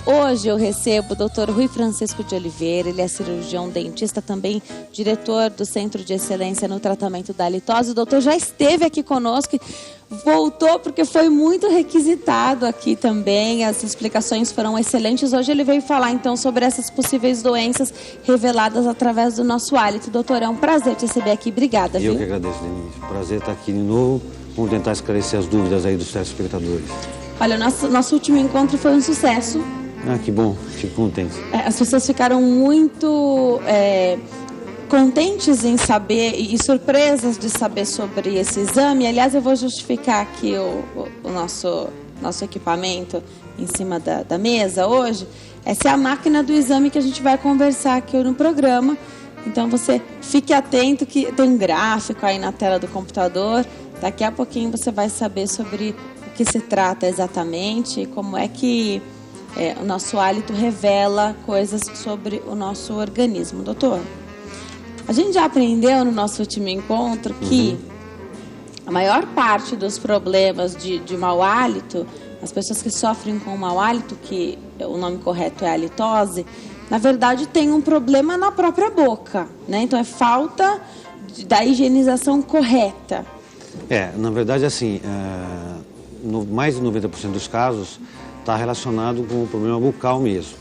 Hoje eu recebo o Dr. Rui Francisco de Oliveira, ele é cirurgião dentista, também diretor do Centro de Excelência no Tratamento da Halitose. O doutor já esteve aqui conosco, voltou porque foi muito requisitado aqui também, as explicações foram excelentes. Hoje ele veio falar então sobre essas possíveis doenças reveladas através do nosso hálito. Doutor, é um prazer te receber aqui, obrigada. Eu que agradeço, Denise. Prazer estar aqui de novo, vamos tentar esclarecer as dúvidas aí dos telespectadores. Olha, nosso último encontro foi um sucesso. Ah, que bom, fico contente. As pessoas ficaram muito contentes em saber e surpresas de saber sobre esse exame. Aliás, eu vou justificar aqui o nosso equipamento em cima da mesa hoje. Essa é a máquina do exame que a gente vai conversar aqui no programa. Então, você fique atento que tem um gráfico aí na tela do computador. Daqui a pouquinho você vai saber sobre o que se trata exatamente, como é que o nosso hálito revela coisas sobre o nosso organismo. Doutor, a gente já aprendeu no nosso último encontro que a maior parte dos problemas de mau hálito, as pessoas que sofrem com mau hálito, que o nome correto é halitose, na verdade tem um problema na própria boca, né? Então é falta da higienização correta. Na verdade, assim, mais de 90% dos casos está relacionado com o problema bucal mesmo.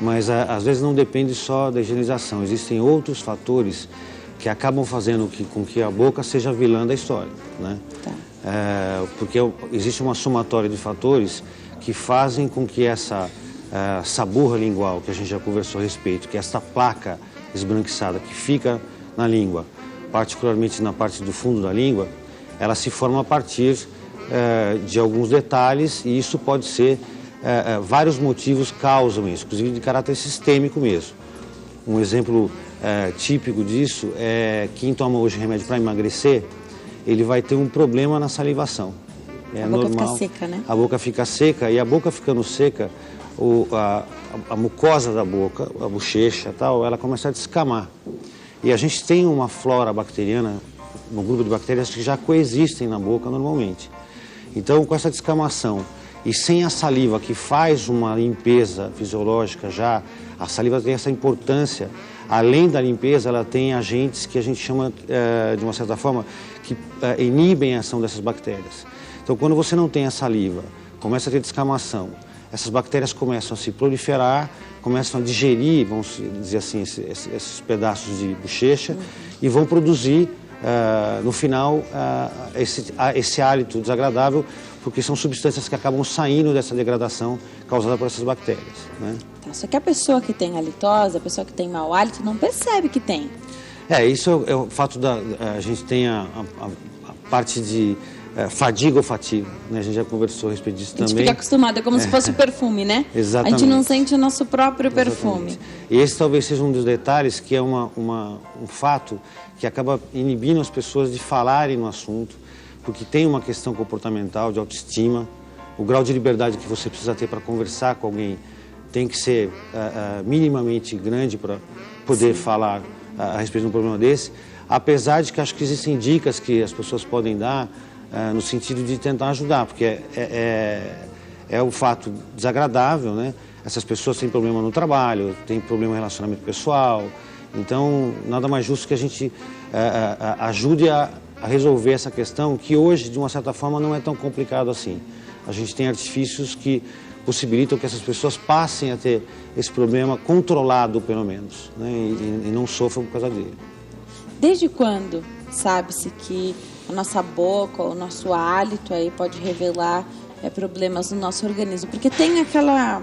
Mas às vezes não depende só da higienização, existem outros fatores que acabam fazendo com que a boca seja a vilã da história, né? Tá. Porque existe uma somatória de fatores que fazem com que essa saburra lingual, que a gente já conversou a respeito, que é essa placa esbranquiçada que fica na língua, particularmente na parte do fundo da língua, ela se forma a partir de alguns detalhes, e isso pode ser, vários motivos causam isso, inclusive de caráter sistêmico mesmo. Um exemplo típico disso é quem toma hoje remédio para emagrecer, ele vai ter um problema na salivação. A boca fica seca, né? A boca fica seca, e a boca ficando seca, a mucosa da boca, a bochecha tal, ela começa a descamar. E a gente tem uma flora bacteriana, um grupo de bactérias que já coexistem na boca normalmente. Então, com essa descamação e sem a saliva que faz uma limpeza fisiológica já, a saliva tem essa importância. Além da limpeza, ela tem agentes que a gente chama, de uma certa forma, que inibem a ação dessas bactérias. Então, quando você não tem a saliva, começa a ter descamação, essas bactérias começam a se proliferar, começam a digerir, vamos dizer assim, esses pedaços de bochecha e vão produzir, no final, esse hálito desagradável, porque são substâncias que acabam saindo dessa degradação causada por essas bactérias, né? Tá, só que a pessoa que tem halitose, a pessoa que tem mau hálito, não percebe que tem. Isso é o fato a gente tem a parte de fadiga ou fatiga, né? A gente já conversou a respeito disso também. A gente fica acostumado, é como se fosse perfume, né? Exatamente. A gente não sente o nosso próprio perfume. E esse talvez seja um dos detalhes que é um fato que acaba inibindo as pessoas de falarem no assunto, porque tem uma questão comportamental, de autoestima, o grau de liberdade que você precisa ter para conversar com alguém tem que ser minimamente grande para poder falar a respeito de um problema desse, apesar de que acho que existem dicas que as pessoas podem dar no sentido de tentar ajudar, porque é um fato desagradável, né? Essas pessoas têm problema no trabalho, têm problema no relacionamento pessoal, então nada mais justo que a gente ajude a resolver essa questão, que hoje, de uma certa forma, não é tão complicado assim. A gente tem artifícios que possibilitam que essas pessoas passem a ter esse problema controlado, pelo menos, né? E não sofram por causa dele. Desde quando sabe-se que a nossa boca, o nosso hálito aí pode revelar problemas no nosso organismo? Porque tem aquela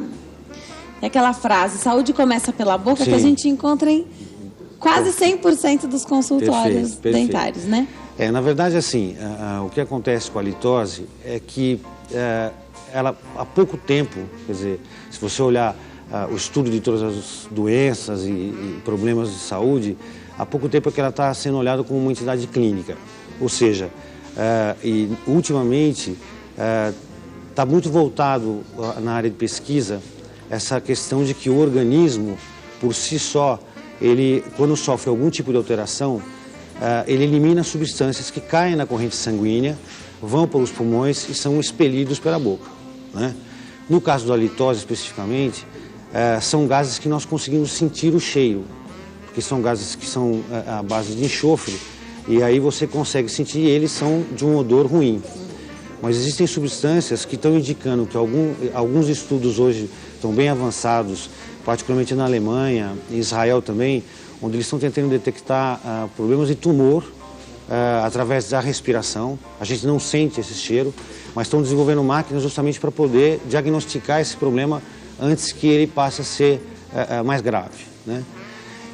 frase, saúde começa pela boca, sim, que a gente encontra em quase 100% dos consultórios dentários, né? Na verdade, assim, o que acontece com a halitose é que ela, há pouco tempo, quer dizer, se você olhar o estudo de todas as doenças e problemas de saúde, há pouco tempo é que ela está sendo olhada como uma entidade clínica. Ou seja, e ultimamente está muito voltado na área de pesquisa essa questão de que o organismo, por si só, ele, quando sofre algum tipo de alteração, ele elimina substâncias que caem na corrente sanguínea, vão para os pulmões e são expelidos pela boca, né? No caso da litose especificamente, são gases que nós conseguimos sentir o cheiro, porque são gases que são à base de enxofre, e aí você consegue sentir e eles são de um odor ruim. Mas existem substâncias que estão indicando que alguns estudos hoje estão bem avançados, particularmente na Alemanha e Israel também, onde eles estão tentando detectar problemas de tumor através da respiração. A gente não sente esse cheiro, mas estão desenvolvendo máquinas justamente para poder diagnosticar esse problema antes que ele passe a ser mais grave, né?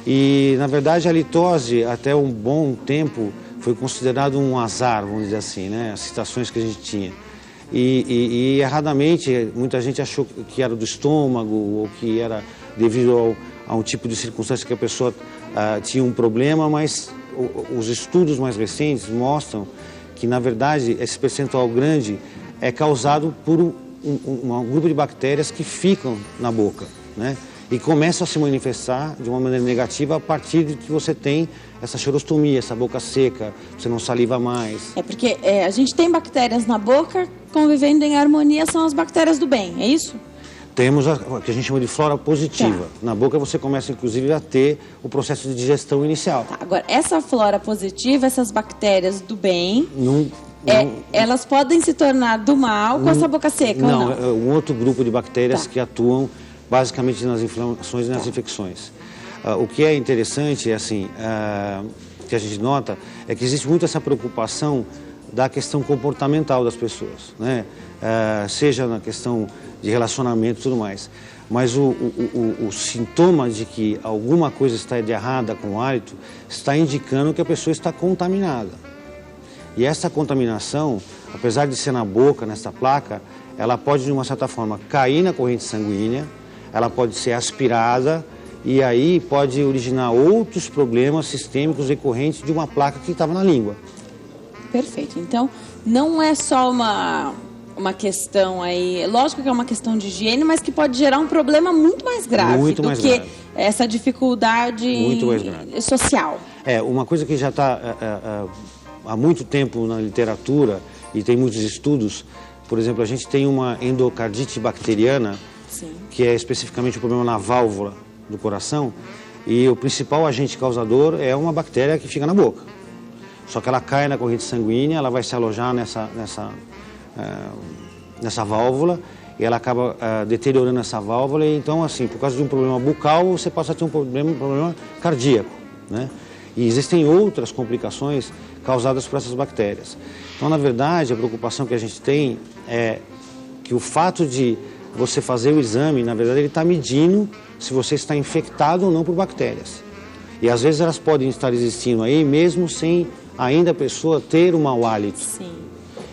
E, na verdade, a litose, até um bom tempo, foi considerado um azar, vamos dizer assim, né? As situações que a gente tinha. E erradamente, muita gente achou que era do estômago ou que era devido a um tipo de circunstância que a pessoa tinha um problema, mas os estudos mais recentes mostram que, na verdade, esse percentual grande é causado por um grupo de bactérias que ficam na boca, né? E começam a se manifestar de uma maneira negativa a partir de que você tem essa xerostomia, essa boca seca, você não saliva mais. É porque a gente tem bactérias na boca, convivendo em harmonia, são as bactérias do bem, é isso? Temos o que a gente chama de flora positiva. Tá. Na boca você começa, inclusive, a ter o processo de digestão inicial. Tá. Agora, essa flora positiva, essas bactérias do bem, elas podem se tornar do mal com essa boca seca, ou não? É um outro grupo de bactérias tá. que atuam basicamente nas inflamações e nas infecções. O que é interessante, assim, que a gente nota, é que existe muito essa preocupação da questão comportamental das pessoas, né? Seja na questão de relacionamento e tudo mais. Mas o sintoma de que alguma coisa está de errada com o hálito está indicando que a pessoa está contaminada. E essa contaminação, apesar de ser na boca, nessa placa, ela pode, de uma certa forma, cair na corrente sanguínea, ela pode ser aspirada e aí pode originar outros problemas sistêmicos decorrentes de uma placa que estava na língua. Perfeito. Então, não é só uma questão aí, lógico que é uma questão de higiene, mas que pode gerar um problema muito mais grave do que essa dificuldade social. Uma coisa que já está há muito tempo na literatura e tem muitos estudos, por exemplo, a gente tem uma endocardite bacteriana, sim, que é especificamente um problema na válvula do coração, e o principal agente causador é uma bactéria que fica na boca. Só que ela cai na corrente sanguínea, ela vai se alojar nessa válvula e ela acaba deteriorando essa válvula. E então, assim, por causa de um problema bucal, você passa a ter um problema cardíaco, né? E existem outras complicações causadas por essas bactérias. Então, na verdade, a preocupação que a gente tem é que o fato de você fazer o exame, na verdade, ele está medindo se você está infectado ou não por bactérias. E às vezes elas podem estar existindo aí, mesmo sem ainda a pessoa ter um mau hálito. Sim.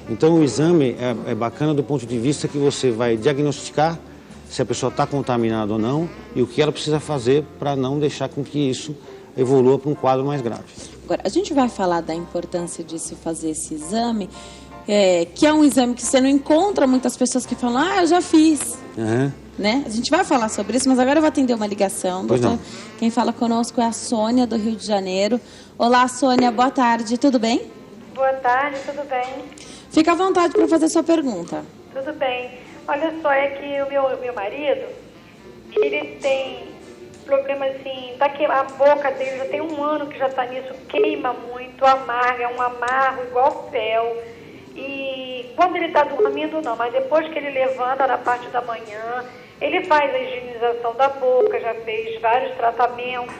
Então o exame é bacana do ponto de vista que você vai diagnosticar se a pessoa está contaminada ou não e o que ela precisa fazer para não deixar com que isso evolua para um quadro mais grave. Agora, a gente vai falar da importância de se fazer esse exame, que é um exame que você não encontra muitas pessoas que falam, eu já fiz. Uhum. Né? A gente vai falar sobre isso, mas agora eu vou atender uma ligação. Pois não. Quem fala conosco é a Sônia, do Rio de Janeiro. Olá, Sônia, boa tarde, tudo bem? Boa tarde, tudo bem? Fica à vontade para fazer sua pergunta. Tudo bem. Olha só, é que o meu marido, ele tem problema assim, a boca dele já tem 1 ano que já está nisso, queima muito, amarga, é um amargo igual fel. E quando ele está dormindo não, mas depois que ele levanta na parte da manhã, ele faz a higienização da boca, já fez vários tratamentos,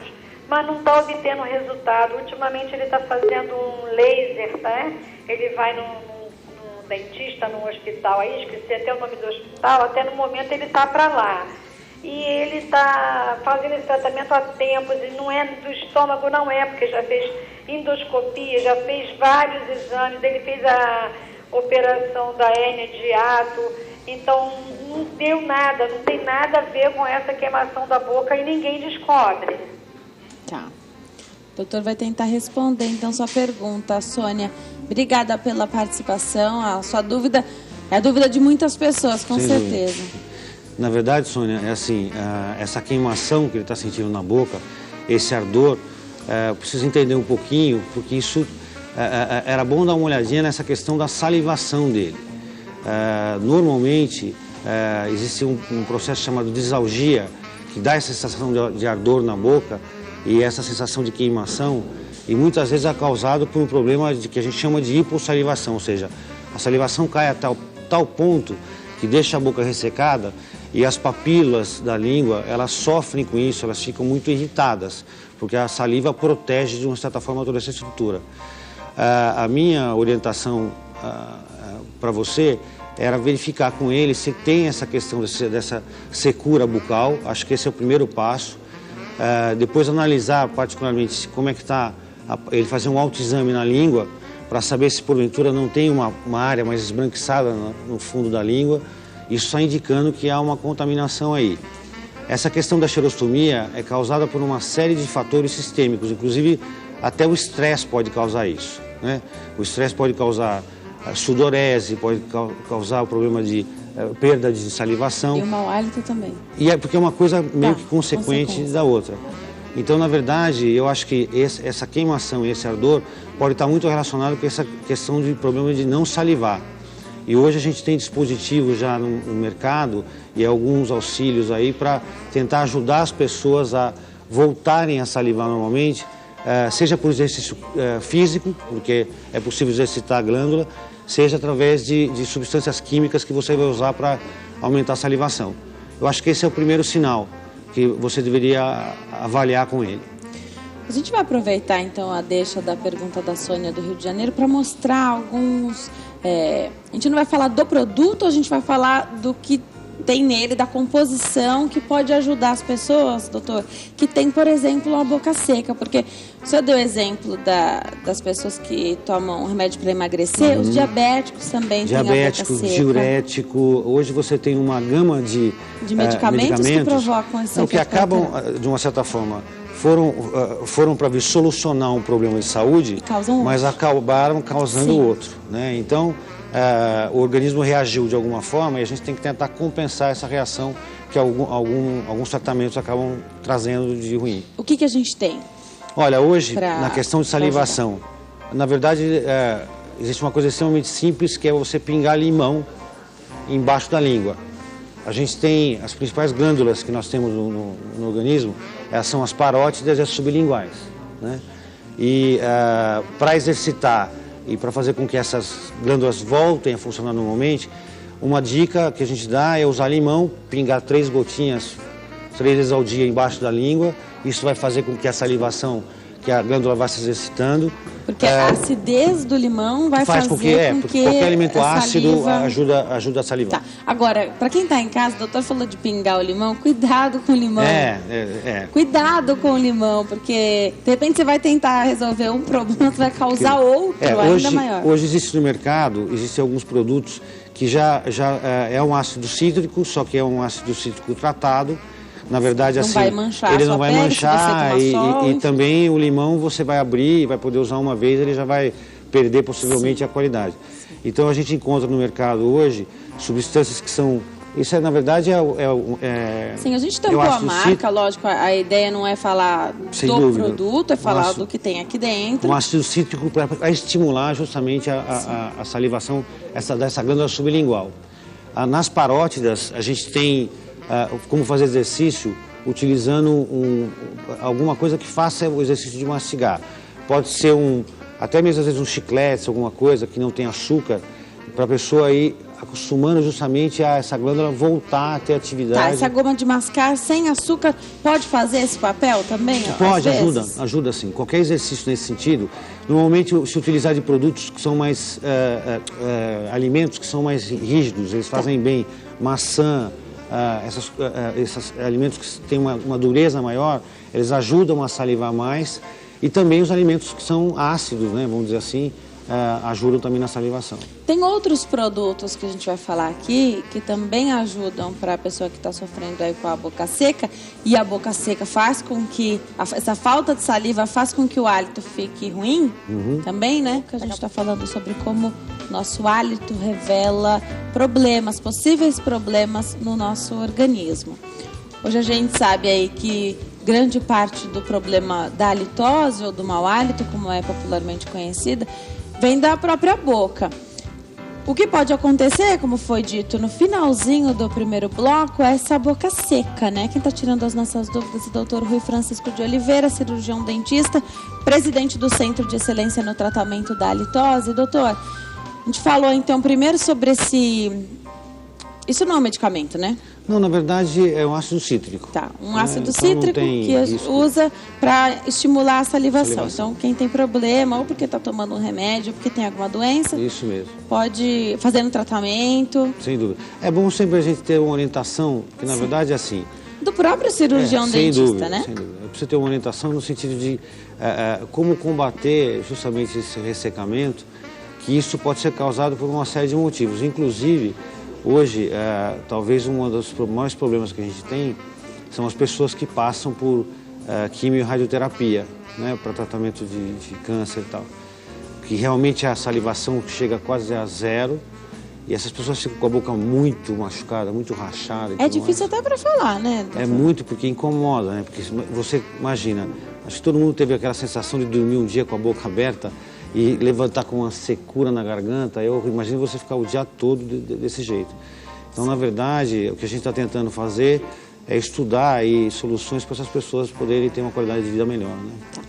mas não está obtendo resultado. Ultimamente ele está fazendo um laser, né? Ele vai num dentista, num hospital aí, esqueci até o nome do hospital, até no momento ele está para lá. E ele está fazendo esse tratamento há tempos, e não é do estômago, não é, porque já fez endoscopia, já fez vários exames, ele fez a operação da hérnia de hiato, então não deu nada, não tem nada a ver com essa queimação da boca e ninguém descobre. Tá. O doutor vai tentar responder, então, sua pergunta, Sônia. Obrigada pela participação. A sua dúvida é a dúvida de muitas pessoas, com certeza. Na verdade, Sônia, é assim, essa queimação que ele está sentindo na boca, esse ardor, precisa entender um pouquinho, porque isso era bom dar uma olhadinha nessa questão da salivação dele. Normalmente, existe um processo chamado disalgia, que dá essa sensação de ardor na boca e essa sensação de queimação, e muitas vezes é causado por um problema que a gente chama de hipossalivação, ou seja, a salivação cai a tal ponto que deixa a boca ressecada e as papilas da língua, elas sofrem com isso, elas ficam muito irritadas, porque a saliva protege de uma certa forma toda essa estrutura. A minha orientação para você era verificar com ele se tem essa questão dessa secura bucal, acho que esse é o primeiro passo. Depois analisar particularmente como é que está, ele fazer um autoexame na língua, para saber se porventura não tem uma área mais esbranquiçada no fundo da língua, isso está indicando que há uma contaminação aí. Essa questão da xerostomia é causada por uma série de fatores sistêmicos, inclusive até o estresse pode causar isso, né? O estresse pode causar sudorese, pode causar o problema de perda de salivação. E o mau hálito também. E é porque é uma coisa meio que consequente da outra. Então, na verdade, eu acho que essa queimação e esse ardor pode estar muito relacionado com essa questão de problema de não salivar. E hoje a gente tem dispositivos já no mercado e alguns auxílios aí para tentar ajudar as pessoas a voltarem a salivar normalmente, seja por exercício físico, porque é possível exercitar a glândula, seja através de substâncias químicas que você vai usar para aumentar a salivação. Eu acho que esse é o primeiro sinal que você deveria avaliar com ele. A gente vai aproveitar então a deixa da pergunta da Sônia do Rio de Janeiro para mostrar alguns... a gente não vai falar do produto, a gente vai falar do que tem nele, da composição que pode ajudar as pessoas, doutor, que tem, por exemplo, a boca seca, porque o senhor deu exemplo das pessoas que tomam remédio para emagrecer, os diabéticos também têm a boca seca. Diurético, hoje você tem uma gama de medicamentos que provocam esse que acabam, de uma certa forma, foram para solucionar um problema de saúde, mas acabaram causando outro, né? Então, o organismo reagiu de alguma forma e a gente tem que tentar compensar essa reação que alguns tratamentos acabam trazendo de ruim. O que a gente tem? Olha, hoje, na questão de salivação, na verdade, existe uma coisa extremamente simples, que é você pingar limão embaixo da língua. A gente tem as principais glândulas que nós temos no organismo, são as parótidas e as sublinguais, né? E para exercitar e para fazer com que essas glândulas voltem a funcionar normalmente, uma dica que a gente dá é usar limão, pingar 3 gotinhas, 3 vezes ao dia embaixo da língua. Isso vai fazer com que a salivação, que a glândula vá se exercitando. Porque a acidez do limão vai fazer com que qualquer alimento ácido ajuda a salivar. Tá. Agora, para quem está em casa, o doutor falou de pingar o limão, cuidado com o limão. Cuidado com o limão, porque de repente você vai tentar resolver um problema que vai causar outro ainda maior. Hoje existe no mercado, existem alguns produtos que já é um ácido cítrico, só que é um ácido cítrico tratado. Na verdade, assim, ele não vai manchar e também o limão você vai abrir e vai poder usar uma vez, ele já vai perder possivelmente a qualidade. Então a gente encontra no mercado hoje substâncias que são... Isso na verdade Sim, a gente tampou a marca, lógico, a ideia não é falar do produto, é falar do que tem aqui dentro. Um ácido cítrico para estimular justamente a salivação dessa glândula sublingual. Nas parótidas, a gente tem como fazer exercício utilizando alguma coisa que faça o exercício de mastigar. Pode ser até mesmo às vezes um chiclete, alguma coisa que não tem açúcar, para a pessoa ir acostumando justamente a essa glândula voltar a ter atividade. Tá, essa goma de mascar sem açúcar pode fazer esse papel também? Pode, ajuda sim. Qualquer exercício nesse sentido, normalmente se utilizar de produtos que são mais, alimentos que são mais rígidos, eles fazem bem. Maçã, esses alimentos que têm uma dureza maior, eles ajudam a salivar mais. E também os alimentos que são ácidos, né, vamos dizer assim, ajudam também na salivação. Tem outros produtos que a gente vai falar aqui que também ajudam para a pessoa que está sofrendo aí com a boca seca, e a boca seca faz com que essa falta de saliva faz com que o hálito fique ruim também, né? Que a gente está falando sobre como nosso hálito revela problemas, possíveis problemas no nosso organismo. Hoje a gente sabe aí que grande parte do problema da halitose ou do mau hálito, como é popularmente conhecida, vem da própria boca. O que pode acontecer, como foi dito no finalzinho do primeiro bloco, é essa boca seca, né? Quem está tirando as nossas dúvidas é o doutor Rui Francisco de Oliveira, cirurgião dentista, presidente do Centro de Excelência no Tratamento da Halitose. Doutor, a gente falou então primeiro sobre esse... Isso não é um medicamento, né? Não, na verdade é um ácido cítrico. Tá, um ácido então cítrico que usa para estimular a salivação. Então, quem tem problema, ou porque está tomando um remédio, ou porque tem alguma doença, isso mesmo, pode fazer um tratamento. Sem dúvida. É bom sempre a gente ter uma orientação, que na verdade é assim... Do próprio cirurgião dentista, dúvida, né? Sem dúvida. Precisa ter uma orientação no sentido de como combater justamente esse ressecamento, que isso pode ser causado por uma série de motivos. Inclusive, hoje, talvez um dos maiores problemas que a gente tem são as pessoas que passam por quimio e radioterapia, né, para tratamento de câncer e tal. Que realmente a salivação chega quase a zero e essas pessoas ficam com a boca muito machucada, muito rachada. É difícil até para falar, né? É muito, porque incomoda, né? Porque você imagina, acho que todo mundo teve aquela sensação de dormir um dia com a boca aberta e levantar com uma secura na garganta. Eu imagino você ficar o dia todo desse jeito. Então, na verdade, o que a gente está tentando fazer é estudar aí soluções para essas pessoas poderem ter uma qualidade de vida melhor, né? Tá.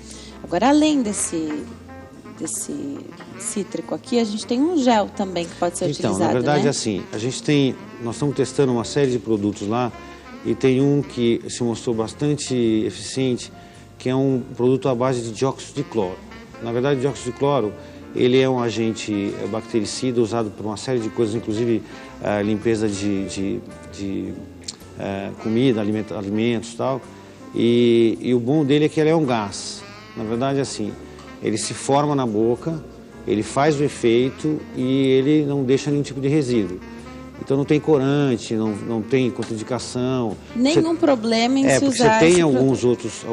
Agora, além desse cítrico aqui, a gente tem um gel também que pode ser utilizado, na verdade, né? assim, nós estamos testando uma série de produtos lá e tem um que se mostrou bastante eficiente, que é um produto à base de dióxido de cloro. Na verdade, o dióxido de cloro, ele é um agente bactericida usado por uma série de coisas, inclusive limpeza de comida, alimentos e tal. E o bom dele é que ele é um gás. Na verdade, assim, ele se forma na boca, ele faz o efeito e ele não deixa nenhum tipo de resíduo. Então não tem corante, não tem contraindicação. Nenhum problema em se usar. Você tem alguns outros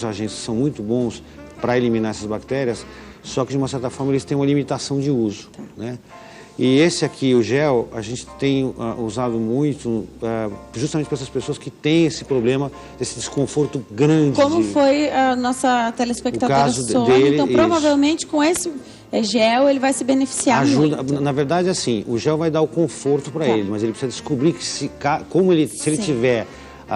agentes que são muito bons para eliminar essas bactérias, só que de uma certa forma eles têm uma limitação de uso, né? E esse aqui, o gel, a gente tem usado muito justamente para essas pessoas que têm esse problema, esse desconforto grande. Como foi a nossa telespectadora Sônia, dele, então provavelmente com esse gel ele vai se beneficiar muito. Na verdade, assim, o gel vai dar o conforto para ele, mas ele precisa descobrir que se ele tiver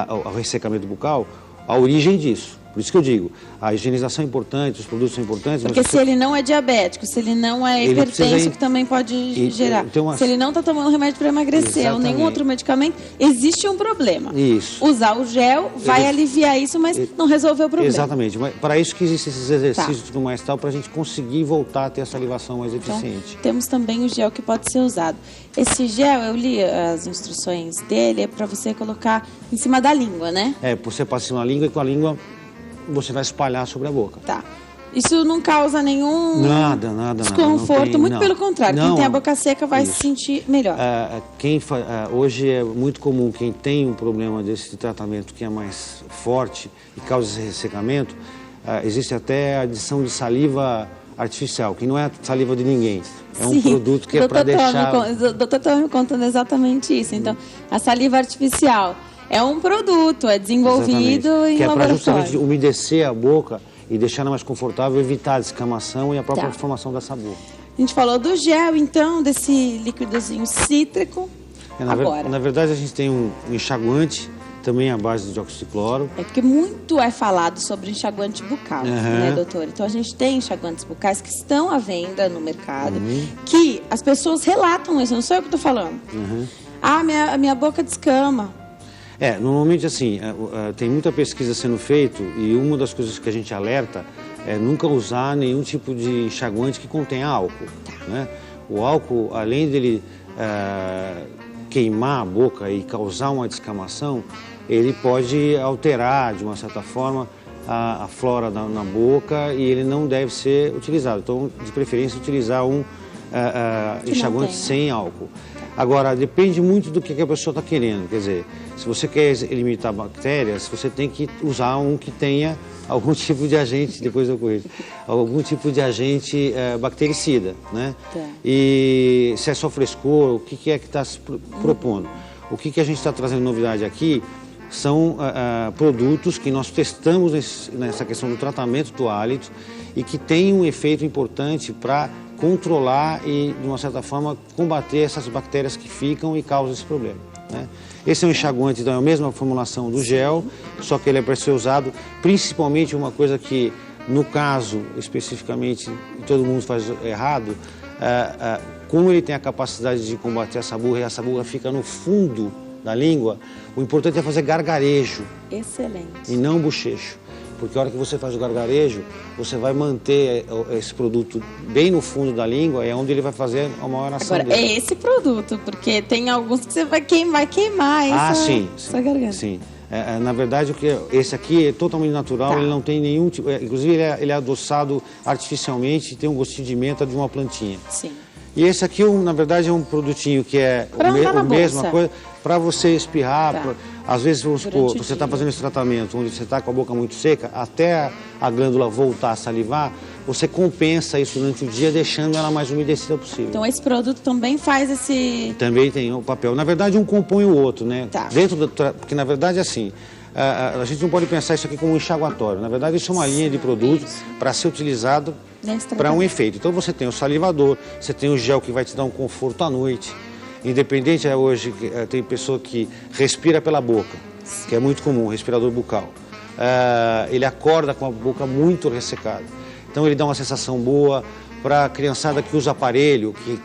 o ressecamento bucal, a origem disso. Por isso que eu digo, a higienização é importante, os produtos são importantes. Porque se ele não é diabético, se ele não é hipertenso, que também pode gerar. Se ele não está tomando remédio para emagrecer ou nenhum outro medicamento, existe um problema. Isso. Usar o gel vai aliviar isso, mas não resolver o problema. Exatamente. Mas para isso que existem esses exercícios e tudo mais tal, para a gente conseguir voltar a ter a salivação mais eficiente. Então, temos também o gel que pode ser usado. Esse gel, eu li as instruções dele, é para você colocar em cima da língua, né? Você passa em cima da língua e com a língua você vai espalhar sobre a boca. Tá. Isso não causa nenhum Nada. desconforto, muito pelo contrário. Quem tem a boca seca vai se sentir melhor. Hoje é muito comum quem tem um problema desse tratamento que é mais forte e causa esse ressecamento, existe até a adição de saliva artificial, que não é a saliva de ninguém. É um produto que é para deixar... O doutor estava me contando exatamente isso. Então, a saliva artificial é um produto, é desenvolvido em laboratório. Que é para justamente umedecer a boca e deixar ela mais confortável, evitar a descamação e a própria formação dessa boca. A gente falou do gel, então, desse líquidozinho cítrico. Na verdade, a gente tem um enxaguante, também à base de dióxido de cloro. É porque muito é falado sobre enxaguante bucal, né, doutor? Então, a gente tem enxaguantes bucais que estão à venda no mercado, que as pessoas relatam isso, não sou eu que estou falando. Minha boca descama. Normalmente assim, tem muita pesquisa sendo feita e uma das coisas que a gente alerta é nunca usar nenhum tipo de enxaguante que contenha álcool, né? O álcool, além dele queimar a boca e causar uma descamação, ele pode alterar, de uma certa forma, a flora na boca e ele não deve ser utilizado. Então, de preferência, utilizar um enxaguante sem álcool. Agora, depende muito do que a pessoa está querendo. Quer dizer, se você quer eliminar bactérias, você tem que usar um que tenha algum tipo de agente, depois eu corrijo, algum tipo de agente bactericida, né? E se é só frescor, o que é que está se propondo? O que a gente está trazendo novidade aqui são produtos que nós testamos nessa questão do tratamento do hálito e que tem um efeito importante para controlar e, de uma certa forma, combater essas bactérias que ficam e causam esse problema, né? Esse é um enxaguante, então é a mesma formulação do gel, só que ele é para ser usado principalmente uma coisa que, no caso, especificamente, todo mundo faz errado, como ele tem a capacidade de combater essa burra e essa burra fica no fundo da língua, o importante é fazer gargarejo. Excelente. E não bochecho. Porque a hora que você faz o gargarejo, você vai manter esse produto bem no fundo da língua, é onde ele vai fazer a maior ação Agora, dele. é esse produto, porque tem alguns que você vai queimar essa garganta. Sim. Na verdade, esse aqui é totalmente natural, ele não tem nenhum tipo... inclusive, ele é adoçado artificialmente e tem um gostinho de menta de uma plantinha. Sim. E esse aqui, na verdade, é um produtinho que é a mesma coisa para você espirrar. Tá. Às vezes, vamos supor, você está fazendo esse tratamento onde você está com a boca muito seca, até a glândula voltar a salivar, você compensa isso durante o dia, deixando ela mais umedecida possível. Então, esse produto também faz esse... Também tem o papel. Na verdade, um compõe o outro, né? Tá. Porque, na verdade, assim, a gente não pode pensar isso aqui como um enxaguatório. Na verdade, isso é uma linha de produtos para ser utilizado para um efeito. Então, você tem o salivador, você tem o gel que vai te dar um conforto à noite. Independente, hoje tem pessoa que respira pela boca, que é muito comum, respirador bucal. Ele acorda com a boca muito ressecada. Então ele dá uma sensação boa para a criançada que usa aparelho, que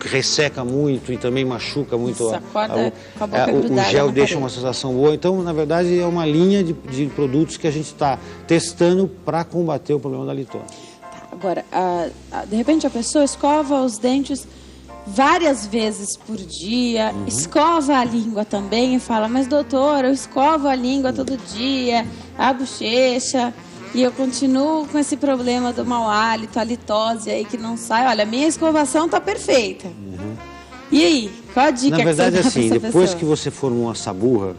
resseca muito e também machuca muito. Isso, acorda com a boca grudada o gel no deixa aparelho. uma sensação boa. Então, na verdade, é uma linha de produtos que a gente está testando para combater o problema da litose. Tá, agora, de repente a pessoa escova os dentes várias vezes por dia, escova a língua também e fala, mas doutor, eu escovo a língua todo dia, a bochecha, e eu continuo com esse problema do mau hálito, a litose aí que não sai. Olha, minha escovação tá perfeita. E aí, qual a dica Na verdade, que você assim, dá pra essa depois pessoa? que você formou essa burra,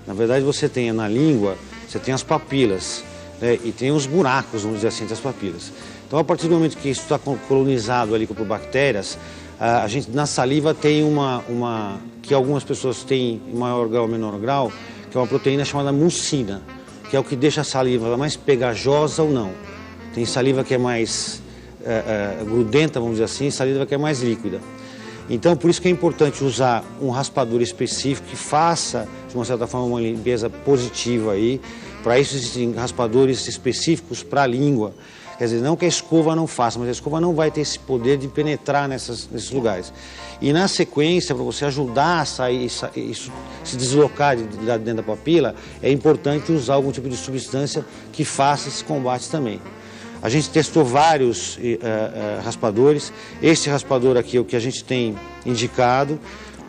na verdade você tem na língua, você tem as papilas, né, e tem os buracos, vamos dizer assim, das papilas. Então, a partir do momento que isso está colonizado ali por bactérias, a gente na saliva tem que algumas pessoas têm em maior grau ou menor grau, que é uma proteína chamada mucina, que é o que deixa a saliva mais pegajosa ou não. Tem saliva que é mais grudenta, vamos dizer assim, e saliva que é mais líquida. Então, por isso que é importante usar um raspador específico que faça, de uma certa forma, uma limpeza positiva aí. Para isso existem raspadores específicos para a língua. Quer dizer, não que a escova não faça, mas a escova não vai ter esse poder de penetrar nesses lugares. E na sequência, para você ajudar a sair, isso se deslocar de dentro da papila, é importante usar algum tipo de substância que faça esse combate também. A gente testou vários raspadores. Esse raspador aqui é o que a gente tem indicado,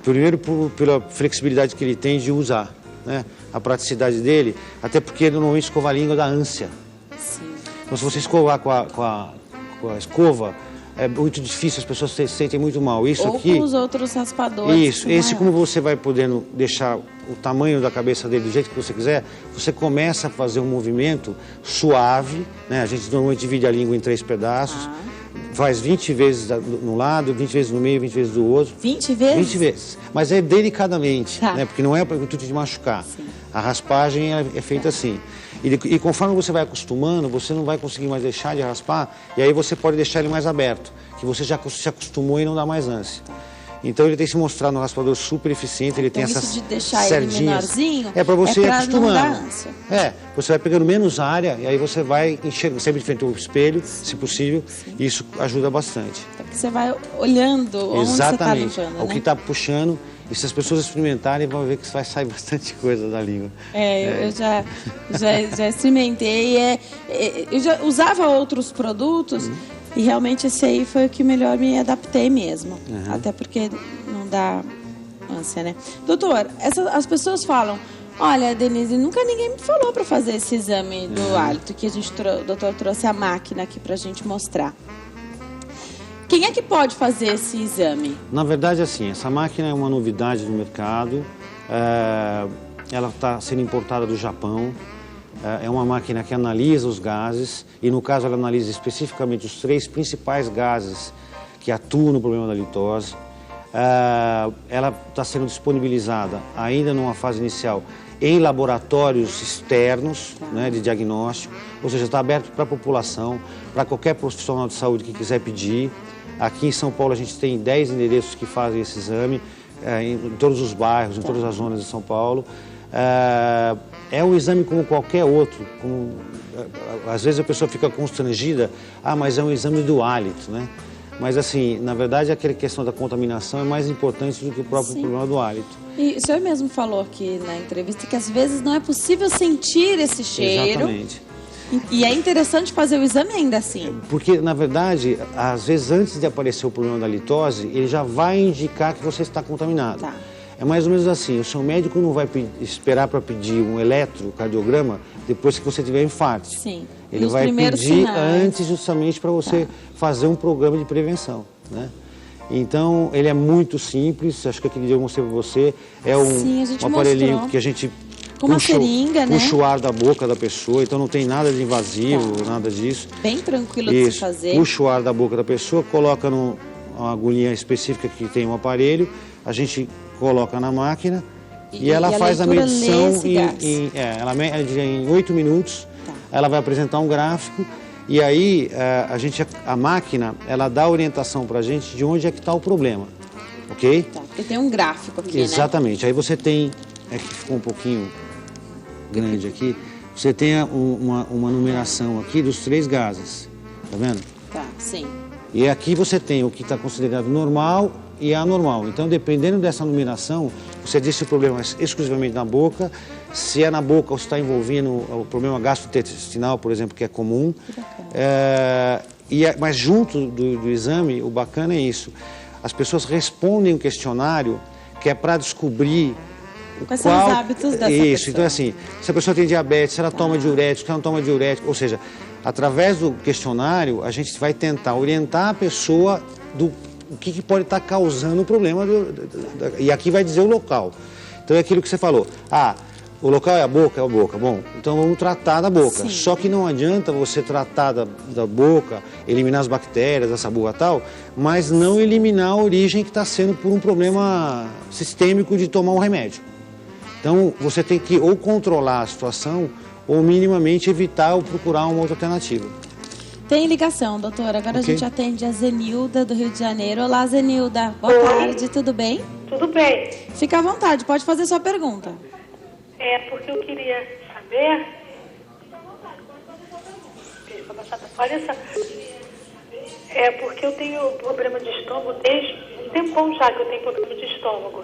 primeiro pela flexibilidade que ele tem de usar, né? A praticidade dele, até porque normalmente escova a língua da ânsia. Sim. Então, se você escovar com a escova, é muito difícil, as pessoas se sentem muito mal. Isso Ou aqui, com os outros raspadores. isso, esse como você vai podendo deixar o tamanho da cabeça dele do jeito que você quiser, você começa a fazer um movimento suave, né? A gente normalmente divide a língua em 3 pedaços, faz 20 vezes no lado, 20 vezes no meio, 20 vezes do outro. 20 vezes? 20 vezes. Mas é delicadamente, Tá. né? Porque não é para o intuito de machucar. Sim. A raspagem é feita assim. E conforme você vai acostumando, você não vai conseguir mais deixar de raspar, e aí você pode deixar ele mais aberto, que você já se acostumou e não dá mais ânsia. Então ele tem se mostrado um raspador super eficiente, ele tem Então, essas isso de deixar ele serdinhas. menorzinho É para você ir pra acostumando. não dar ânsia. Você vai pegando menos área e aí você vai enxergando sempre de frente ao espelho, se possível, e isso ajuda bastante. Então, que você vai olhando onde Exatamente. você está limpando, O que né? está puxando, e se as pessoas experimentarem, vão ver que vai sair bastante coisa da língua. Eu já experimentei. Eu já usava outros produtos e realmente esse aí foi o que melhor me adaptei mesmo. Até porque não dá ânsia, né? Doutor, as pessoas falam, olha, Denise, nunca ninguém me falou para fazer esse exame do hálito, que o doutor trouxe a máquina aqui para a gente mostrar. Quem é que pode fazer esse exame? Na verdade, assim, essa máquina é uma novidade no mercado. Ela está sendo importada do Japão. É uma máquina que analisa os gases e, no caso, ela analisa especificamente os 3 principais gases que atuam no problema da litose. Ela está sendo disponibilizada ainda numa fase inicial em laboratórios externos, né, de diagnóstico, ou seja, está aberto para a população, para qualquer profissional de saúde que quiser pedir. Aqui em São Paulo a gente tem 10 endereços que fazem esse exame, em todos os bairros, em todas as zonas de São Paulo. É um exame como qualquer outro. Às vezes a pessoa fica constrangida, mas é um exame do hálito, né? Mas assim, na verdade, aquela questão da contaminação é mais importante do que o próprio problema do hálito. E o senhor mesmo falou aqui na entrevista que às vezes não é possível sentir esse cheiro. Exatamente. E é interessante fazer o exame ainda assim. Porque, na verdade, às vezes antes de aparecer o problema da litose, ele já vai indicar que você está contaminado. Tá. É mais ou menos assim, o seu médico não vai esperar para pedir um eletrocardiograma depois que você tiver infarto. Sim. Ele vai pedir antes justamente para você fazer um programa de prevenção, né? Então, ele é muito simples, acho que aquele dia eu mostrei para você, é um aparelhinho mostrou. Que a gente uma seringa, puxa o ar da boca da pessoa, então não tem nada de invasivo, nada disso. Bem tranquilo de se fazer. Puxa o ar da boca da pessoa, coloca numa agulhinha específica que tem um aparelho, a gente coloca na máquina e ela faz a medição em 8 minutos. Ela vai apresentar um gráfico e aí a máquina ela dá orientação para a gente de onde é que está o problema, ok? Tá, porque tem um gráfico aqui, Exatamente. Aí você tem, que ficou um pouquinho grande aqui, você tem uma numeração aqui dos 3 gases, tá vendo? Tá, sim. E aqui você tem o que está considerado normal e anormal. Então, dependendo dessa numeração, você diz se o problema é exclusivamente na boca, se é na boca ou se está envolvendo o problema gastrointestinal, por exemplo, que é comum. Mas junto do exame, o bacana é isso. As pessoas respondem um questionário que é para descobrir quais são os hábitos dessa pessoa. Então, assim, se a pessoa tem diabetes, se ela toma diurético, se ela não toma diurético, ou seja, através do questionário, a gente vai tentar orientar a pessoa do o que pode estar causando o problema. E aqui vai dizer o local. Então, é aquilo que você falou. O local é a boca? É a boca. Bom, então vamos tratar da boca. Sim. Só que não adianta você tratar da boca, eliminar as bactérias, essa burra tal, mas não eliminar a origem que está sendo por um problema sistêmico de tomar um remédio. Então, você tem que ou controlar a situação ou minimamente evitar ou procurar uma outra alternativa. Tem ligação, doutora. Agora a gente atende a Zenilda, do Rio de Janeiro. Olá, Zenilda. Boa tarde, tudo bem? Tudo bem. Fica à vontade, pode fazer sua pergunta. É porque eu queria saber... Olha só. É porque eu tenho problema de estômago desde um tempão já que eu tenho problema de estômago.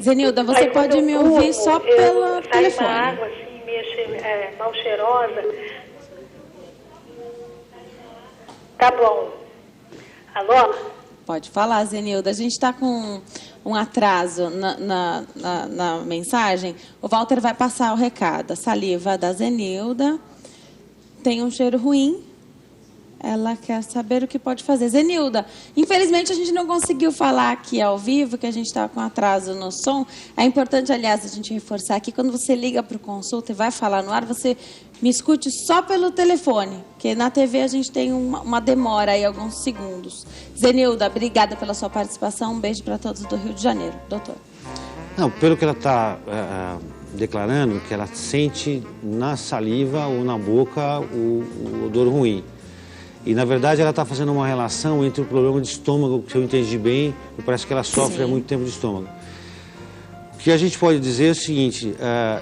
Zenilda, você pode me ouvir só pelo telefone. Sai uma água assim, meio mal cheirosa. Tá bom. Alô? Pode falar, Zenilda. A gente está com um atraso na mensagem. O Walter vai passar o recado. A saliva da Zenilda tem um cheiro ruim. Ela quer saber o que pode fazer. Zenilda, infelizmente a gente não conseguiu falar aqui ao vivo, que a gente está com atraso no som. É importante, aliás, a gente reforçar aqui, quando você liga para o consulta e vai falar no ar, você me escute só pelo telefone, porque na TV a gente tem uma demora aí, alguns segundos. Zenilda, obrigada pela sua participação. Um beijo para todos do Rio de Janeiro. Doutor. Não, pelo que ela está declarando, que ela sente na saliva ou na boca o odor ruim. E, na verdade, ela está fazendo uma relação entre o problema de estômago, que eu entendi bem, e parece que ela sofre há muito tempo de estômago. O que a gente pode dizer é o seguinte,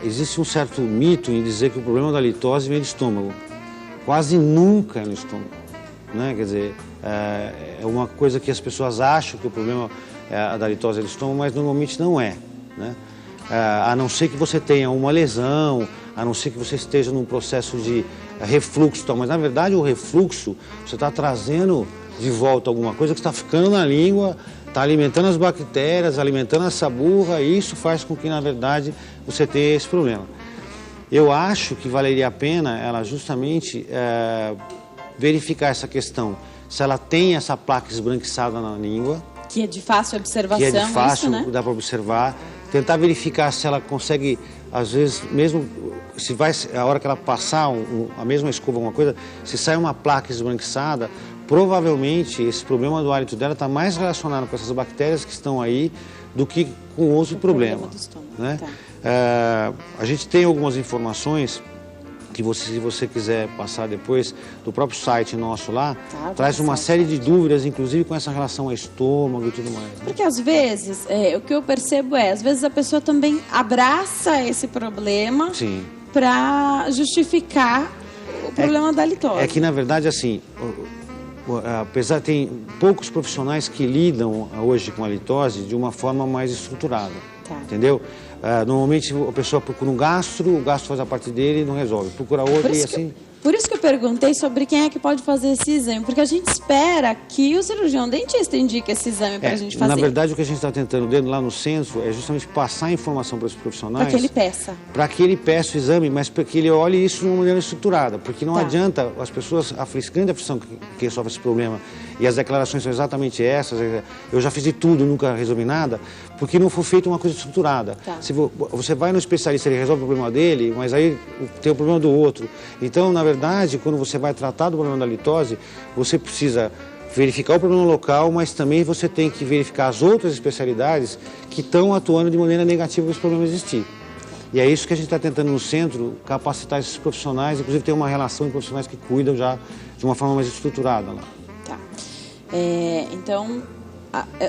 existe um certo mito em dizer que o problema da litose vem do estômago. Quase nunca é no estômago, né? Quer dizer, é uma coisa que as pessoas acham que o problema da litose é do estômago, mas normalmente não é, né? A não ser que você tenha uma lesão, a não ser que você esteja num processo de refluxo, mas na verdade o refluxo, você está trazendo de volta alguma coisa que está ficando na língua, está alimentando as bactérias, alimentando essa burra, e isso faz com que na verdade você tenha esse problema. Eu acho que valeria a pena ela justamente verificar essa questão, se ela tem essa placa esbranquiçada na língua, que é de fácil observação, que é de fácil, isso, né? Dá para observar, tentar verificar se ela consegue, às vezes, mesmo se vai, a hora que ela passar a mesma escova, alguma coisa, se sai uma placa esbranquiçada, provavelmente esse problema do hálito dela está mais relacionado com essas bactérias que estão aí do que com outro problema. Do estômago, Né? tá. A gente tem algumas informações que se você quiser passar depois, do próprio site nosso lá, traz uma série de dúvidas, inclusive com essa relação ao estômago e tudo mais. Né? Porque às vezes, o que eu percebo às vezes a pessoa também abraça esse problema para justificar o problema da litose. É que, na verdade, assim, apesar de ter poucos profissionais que lidam hoje com a litose de uma forma mais estruturada, entendeu? Normalmente a pessoa procura um gastro, o gastro faz a parte dele e não resolve. Procura outro e assim... Por isso que eu perguntei sobre quem é que pode fazer esse exame, porque a gente espera que o cirurgião dentista indique esse exame para a gente fazer. Na verdade, o que a gente está tentando lá no centro é justamente passar a informação para os profissionais. Para que ele peça. Para que ele peça o exame, mas para que ele olhe isso de uma maneira estruturada. Porque não adianta as pessoas, a grande aflição que sofre esse problema, e as declarações são exatamente essas, eu já fiz de tudo, nunca resolvi nada, porque não foi feita uma coisa estruturada. Se você vai no especialista, ele resolve o problema dele, mas aí tem o problema do outro. Então, na verdade, quando você vai tratar do problema da litose, você precisa verificar o problema local, mas também você tem que verificar as outras especialidades que estão atuando de maneira negativa para esse problema existir. E é isso que a gente está tentando no centro, capacitar esses profissionais, inclusive ter uma relação de profissionais que cuidam já de uma forma mais estruturada lá. Tá. Então,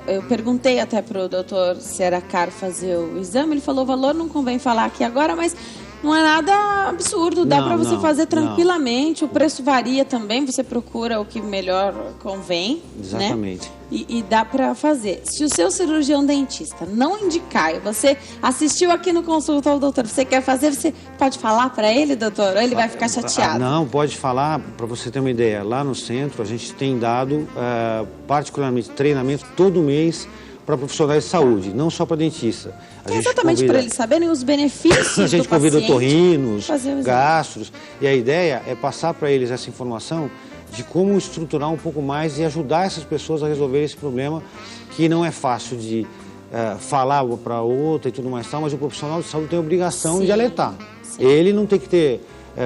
eu perguntei até para o doutor se era caro fazer o exame, ele falou o valor, não convém falar aqui agora, mas não é nada absurdo, dá para você fazer tranquilamente, o preço varia também, você procura o que melhor convém. Exatamente. Né? E dá para fazer. Se o seu cirurgião dentista não indicar, e você assistiu aqui no consultório, doutor, você quer fazer, você pode falar para ele, doutor, ou ele vai ficar chateado? Não, pode falar, para você ter uma ideia, lá no centro a gente tem dado particularmente treinamento todo mês para profissionais de saúde, não só para dentista. Exatamente, para eles saberem os benefícios do A gente convida otorrinos, gastros, e a ideia é passar para eles essa informação de como estruturar um pouco mais e ajudar essas pessoas a resolver esse problema, que não é fácil de falar para outra e tudo mais, mas o profissional de saúde tem a obrigação de alertar. Ele não tem que ter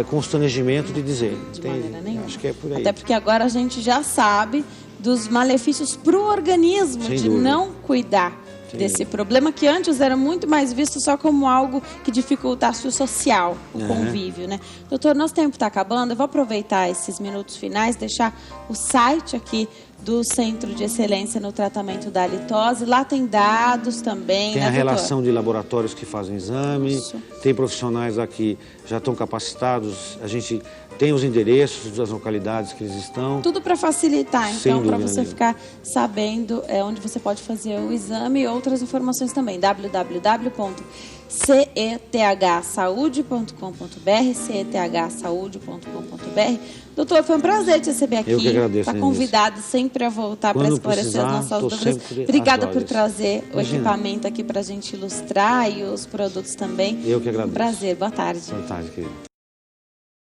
constrangimento de dizer. De maneira nenhuma. Acho que é por aí. Até porque agora a gente já sabe dos malefícios para o organismo de não cuidar desse problema, que antes era muito mais visto só como algo que dificultasse o social, o convívio, né? Doutor, nosso tempo está acabando, eu vou aproveitar esses minutos finais, deixar o site aqui do Centro de Excelência no Tratamento da Litose. Lá tem dados também, tem a relação de laboratórios que fazem exame, tem profissionais aqui que já estão capacitados, a gente tem os endereços das localidades que eles estão. Tudo para facilitar, então, para você ficar sabendo onde você pode fazer o exame e outras informações também. www.cethsaude.com.br, cethsaude.com.br. Doutor, foi um prazer te receber aqui. Eu que agradeço. Está convidado sempre a voltar para esclarecer as nossas dúvidas. Obrigada por trazer o equipamento aqui para a gente ilustrar e os produtos também. Eu que agradeço. Um prazer. Boa tarde. Boa tarde, querido.